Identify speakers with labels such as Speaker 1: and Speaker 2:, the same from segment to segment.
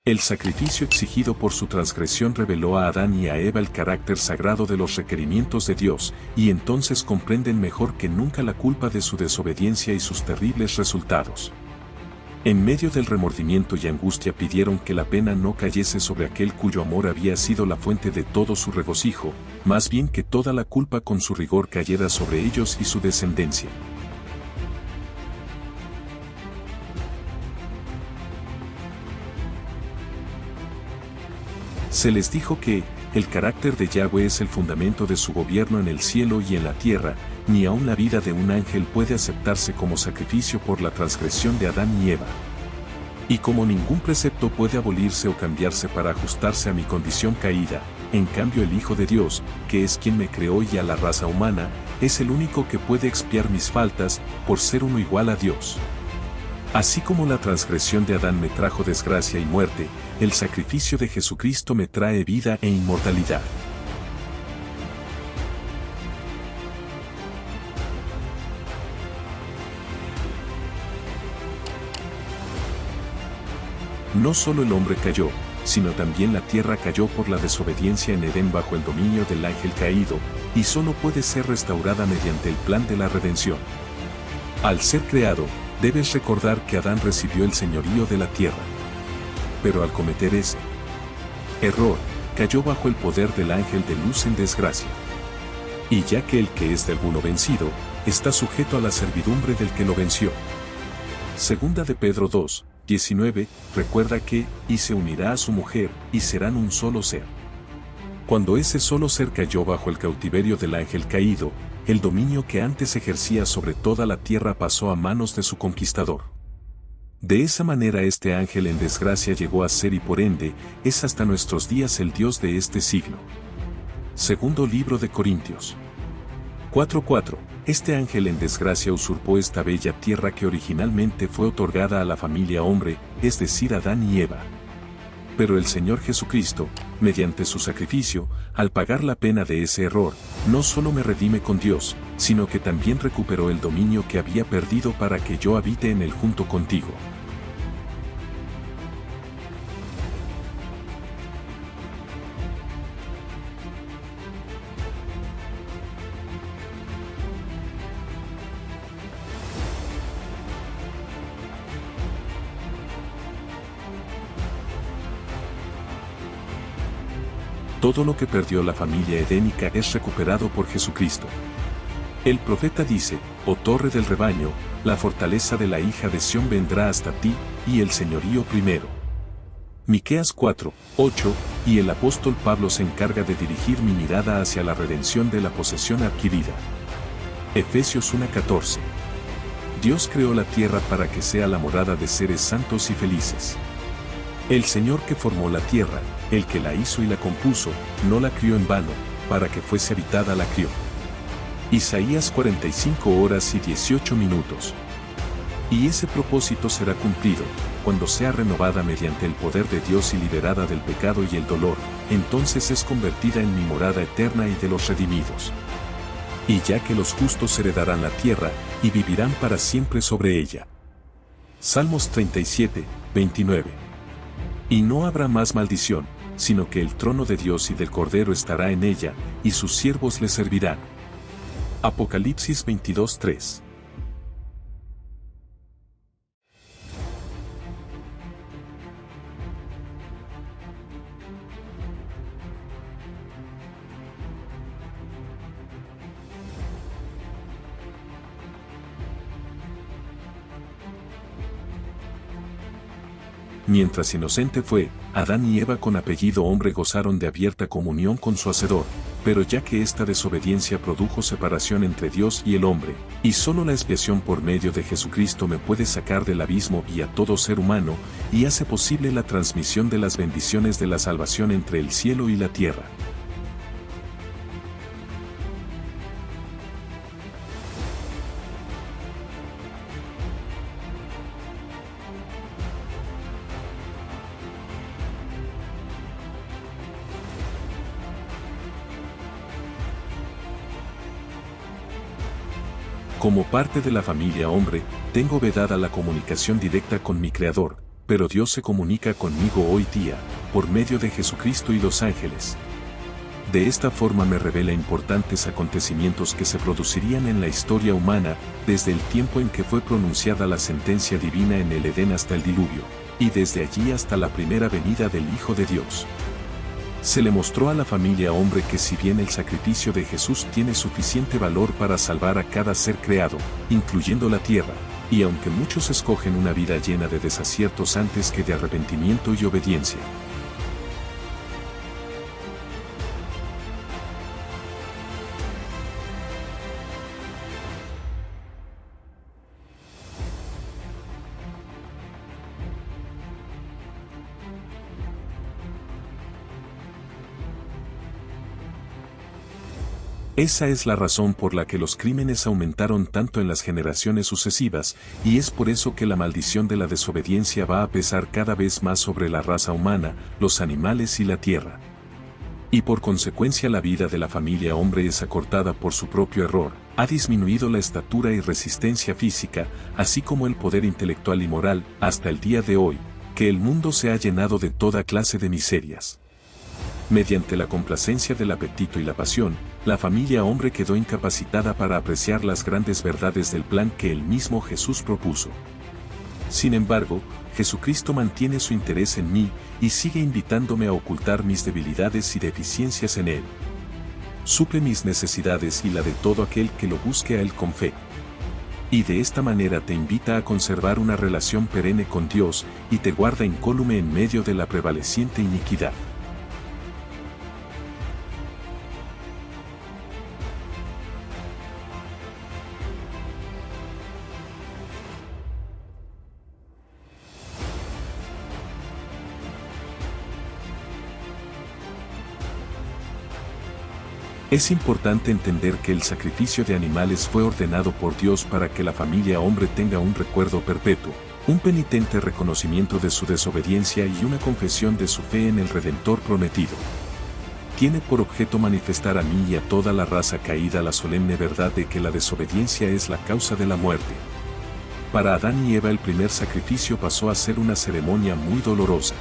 Speaker 1: El sacrificio exigido por su transgresión reveló a Adán y a Eva el carácter sagrado de los requerimientos de Dios, y entonces comprenden mejor que nunca la culpa de su desobediencia y sus terribles resultados. En medio del remordimiento y angustia pidieron que la pena no cayese sobre aquel cuyo amor había sido la fuente de todo su regocijo, más bien que toda la culpa con su rigor cayera sobre ellos y su descendencia. Se les dijo que, el carácter de Yahweh es el fundamento de su gobierno en el cielo y en la tierra, ni aun la vida de un ángel puede aceptarse como sacrificio por la transgresión de Adán y Eva. Y como ningún precepto puede abolirse o cambiarse para ajustarse a mi condición caída, en cambio el Hijo de Dios, que es quien me creó y a la raza humana, es el único que puede expiar mis faltas, por ser uno igual a Dios. Así como la transgresión de Adán me trajo desgracia y muerte, el sacrificio de Jesucristo me trae vida e inmortalidad. No solo el hombre cayó, sino también la tierra cayó por la desobediencia en Edén bajo el dominio del ángel caído, y solo puede ser restaurada mediante el plan de la redención. Al ser creado, debes recordar que Adán recibió el señorío de la tierra. Pero al cometer ese error, cayó bajo el poder del ángel de luz en desgracia. Y ya que el que es de alguno vencido, está sujeto a la servidumbre del que lo venció. Segunda de Pedro 2, 19, recuerda que, y se unirá a su mujer, y serán un solo ser. Cuando ese solo ser cayó bajo el cautiverio del ángel caído, el dominio que antes ejercía sobre toda la tierra pasó a manos de su conquistador. De esa manera este ángel en desgracia llegó a ser y por ende, es hasta nuestros días el Dios de este siglo. Segundo libro de Corintios 4:4. Este ángel en desgracia usurpó esta bella tierra que originalmente fue otorgada a la familia hombre, es decir, Adán y Eva. Pero el Señor Jesucristo, mediante su sacrificio, al pagar la pena de ese error, no solo me redime con Dios, sino que también recuperó el dominio que había perdido para que yo habite en él junto contigo. Todo lo que perdió la familia edénica es recuperado por Jesucristo. El profeta dice, oh torre del rebaño, la fortaleza de la hija de Sión vendrá hasta ti, y el señorío primero. Miqueas 4, 8, y el apóstol Pablo se encarga de dirigir mi mirada hacia la redención de la posesión adquirida. Efesios 1:14. Dios creó la tierra para que sea la morada de seres santos y felices. El Señor que formó la tierra, el que la hizo y la compuso, no la crió en vano, para que fuese habitada la crió. Isaías 45 horas y 18 minutos. Y ese propósito será cumplido, cuando sea renovada mediante el poder de Dios y liberada del pecado y el dolor, entonces es convertida en mi morada eterna y de los redimidos. Y ya que los justos heredarán la tierra, y vivirán para siempre sobre ella. Salmos 37, 29. Y no habrá más maldición, sino que el trono de Dios y del Cordero estará en ella, y sus siervos le servirán. Apocalipsis 22:3. Mientras inocente fue, Adán y Eva con apellido hombre gozaron de abierta comunión con su Hacedor, pero ya que esta desobediencia produjo separación entre Dios y el hombre, y solo la expiación por medio de Jesucristo me puede sacar del abismo y a todo ser humano, y hace posible la transmisión de las bendiciones de la salvación entre el cielo y la tierra. Como parte de la familia hombre, tengo vedada la comunicación directa con mi Creador, pero Dios se comunica conmigo hoy día, por medio de Jesucristo y los ángeles. De esta forma me revela importantes acontecimientos que se producirían en la historia humana, desde el tiempo en que fue pronunciada la sentencia divina en el Edén hasta el diluvio, y desde allí hasta la primera venida del Hijo de Dios. Se le mostró a la familia hombre que si bien el sacrificio de Jesús tiene suficiente valor para salvar a cada ser creado, incluyendo la tierra, y aunque muchos escogen una vida llena de desaciertos antes que de arrepentimiento y obediencia, esa es la razón por la que los crímenes aumentaron tanto en las generaciones sucesivas, y es por eso que la maldición de la desobediencia va a pesar cada vez más sobre la raza humana, los animales y la tierra. Y por consecuencia la vida de la familia hombre es acortada por su propio error, ha disminuido la estatura y resistencia física, así como el poder intelectual y moral, hasta el día de hoy, que el mundo se ha llenado de toda clase de miserias. Mediante la complacencia del apetito y la pasión, la familia hombre quedó incapacitada para apreciar las grandes verdades del plan que el mismo Jesús propuso. Sin embargo, Jesucristo mantiene su interés en mí y sigue invitándome a ocultar mis debilidades y deficiencias en Él. Suple mis necesidades y la de todo aquel que lo busque a Él con fe. Y de esta manera te invita a conservar una relación perenne con Dios y te guarda incólume en medio de la prevaleciente iniquidad. Es importante entender que el sacrificio de animales fue ordenado por Dios para que la familia hombre tenga un recuerdo perpetuo, un penitente reconocimiento de su desobediencia y una confesión de su fe en el Redentor prometido. Tiene por objeto manifestar a mí y a toda la raza caída la solemne verdad de que la desobediencia es la causa de la muerte. Para Adán y Eva el primer sacrificio pasó a ser una ceremonia muy dolorosa.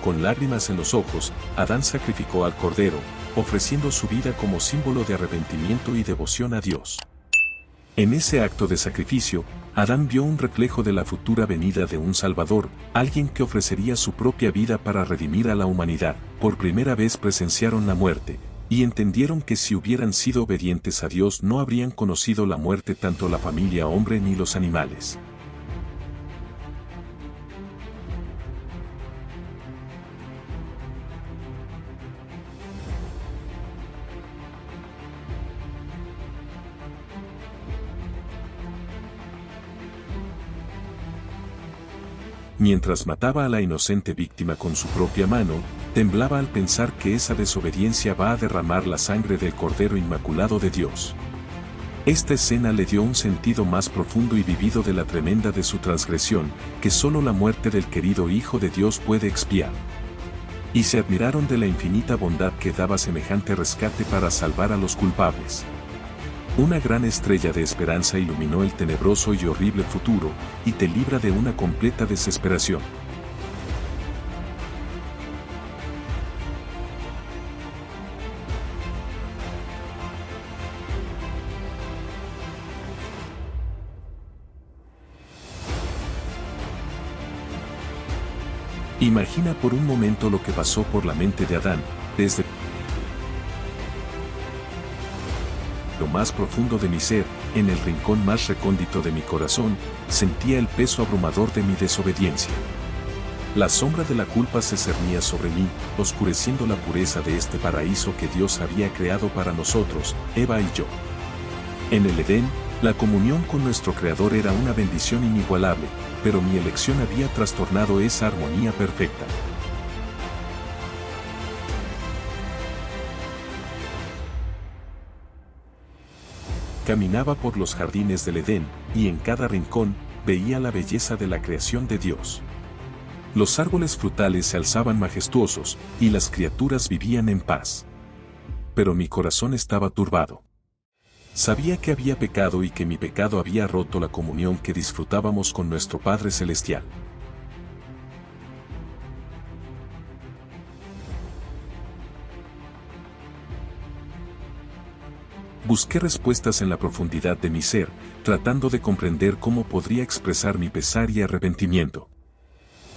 Speaker 1: Con lágrimas en los ojos, Adán sacrificó al cordero, ofreciendo su vida como símbolo de arrepentimiento y devoción a Dios. En ese acto de sacrificio, Adán vio un reflejo de la futura venida de un Salvador, alguien que ofrecería su propia vida para redimir a la humanidad. Por primera vez presenciaron la muerte, y entendieron que si hubieran sido obedientes a Dios no habrían conocido la muerte tanto la familia hombre ni los animales. Mientras mataba a la inocente víctima con su propia mano, temblaba al pensar que esa desobediencia va a derramar la sangre del Cordero Inmaculado de Dios. Esta escena le dio un sentido más profundo y vivido de la tremenda de su transgresión, que solo la muerte del querido Hijo de Dios puede expiar. Y se admiraron de la infinita bondad que daba semejante rescate para salvar a los culpables. Una gran estrella de esperanza iluminó el tenebroso y horrible futuro, y te libra de una completa desesperación. Imagina por un momento lo que pasó por la mente de Adán, desde lo más profundo de mi ser, en el rincón más recóndito de mi corazón, sentía el peso abrumador de mi desobediencia. La sombra de la culpa se cernía sobre mí, oscureciendo la pureza de este paraíso que Dios había creado para nosotros, Eva y yo. En el Edén, la comunión con nuestro Creador era una bendición inigualable, pero mi elección había trastornado esa armonía perfecta. Caminaba por los jardines del Edén, y en cada rincón, veía la belleza de la creación de Dios. Los árboles frutales se alzaban majestuosos, y las criaturas vivían en paz. Pero mi corazón estaba turbado. Sabía que había pecado y que mi pecado había roto la comunión que disfrutábamos con nuestro Padre Celestial. Busqué respuestas en la profundidad de mi ser, tratando de comprender cómo podría expresar mi pesar y arrepentimiento.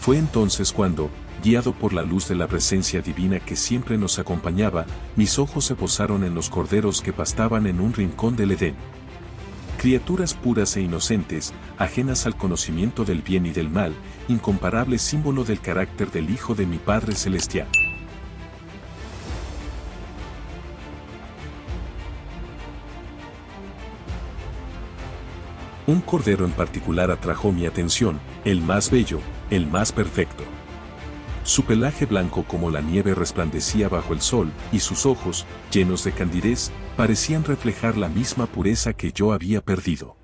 Speaker 1: Fue entonces cuando, guiado por la luz de la presencia divina que siempre nos acompañaba, mis ojos se posaron en los corderos que pastaban en un rincón del Edén. Criaturas puras e inocentes, ajenas al conocimiento del bien y del mal, incomparable símbolo del carácter del Hijo de mi Padre Celestial. Un cordero en particular atrajo mi atención, el más bello, el más perfecto. Su pelaje blanco como la nieve resplandecía bajo el sol, y sus ojos, llenos de candidez, parecían reflejar la misma pureza que yo había perdido.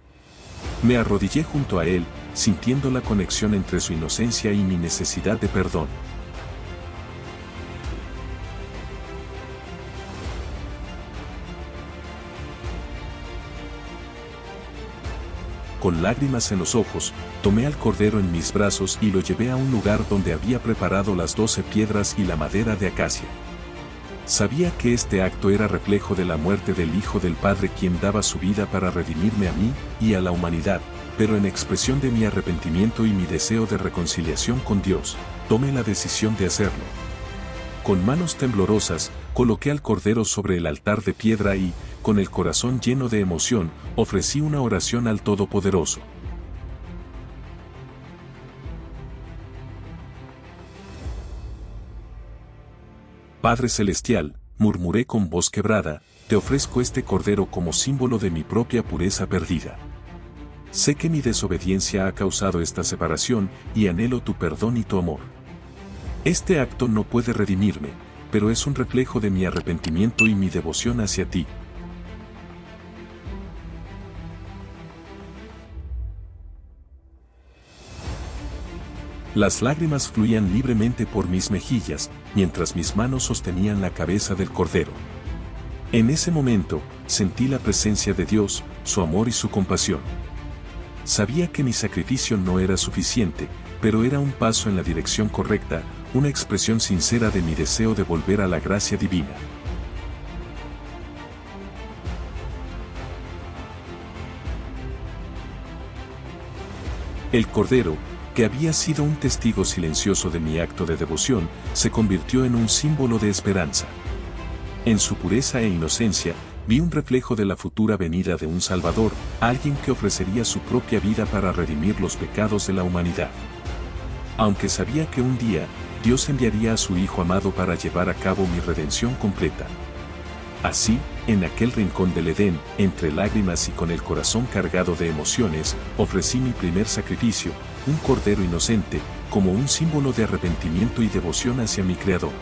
Speaker 1: Me arrodillé junto a él, sintiendo la conexión entre su inocencia y mi necesidad de perdón. Con lágrimas en los ojos, tomé al cordero en mis brazos y lo llevé a un lugar donde había preparado las 12 piedras y la madera de acacia. Sabía que este acto era reflejo de la muerte del Hijo del Padre quien daba su vida para redimirme a mí y a la humanidad, pero en expresión de mi arrepentimiento y mi deseo de reconciliación con Dios, tomé la decisión de hacerlo. Con manos temblorosas, coloqué al cordero sobre el altar de piedra y, con el corazón lleno de emoción, ofrecí una oración al Todopoderoso. Padre Celestial, murmuré con voz quebrada, te ofrezco este cordero como símbolo de mi propia pureza perdida. Sé que mi desobediencia ha causado esta separación y anhelo tu perdón y tu amor. Este acto no puede redimirme, pero es un reflejo de mi arrepentimiento y mi devoción hacia ti. Las lágrimas fluían libremente por mis mejillas, mientras mis manos sostenían la cabeza del cordero. En ese momento, sentí la presencia de Dios, su amor y su compasión. Sabía que mi sacrificio no era suficiente, pero era un paso en la dirección correcta, una expresión sincera de mi deseo de volver a la gracia divina. El cordero, que había sido un testigo silencioso de mi acto de devoción, se convirtió en un símbolo de esperanza. En su pureza e inocencia, vi un reflejo de la futura venida de un Salvador, alguien que ofrecería su propia vida para redimir los pecados de la humanidad. Aunque sabía que un día, Dios enviaría a su Hijo amado para llevar a cabo mi redención completa. Así, en aquel rincón del Edén, entre lágrimas y con el corazón cargado de emociones, ofrecí mi primer sacrificio, un cordero inocente, como un símbolo de arrepentimiento y devoción hacia mi Creador.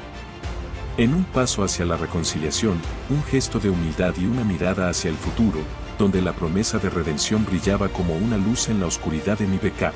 Speaker 1: En un paso hacia la reconciliación, un gesto de humildad y una mirada hacia el futuro, donde la promesa de redención brillaba como una luz en la oscuridad de mi pecado.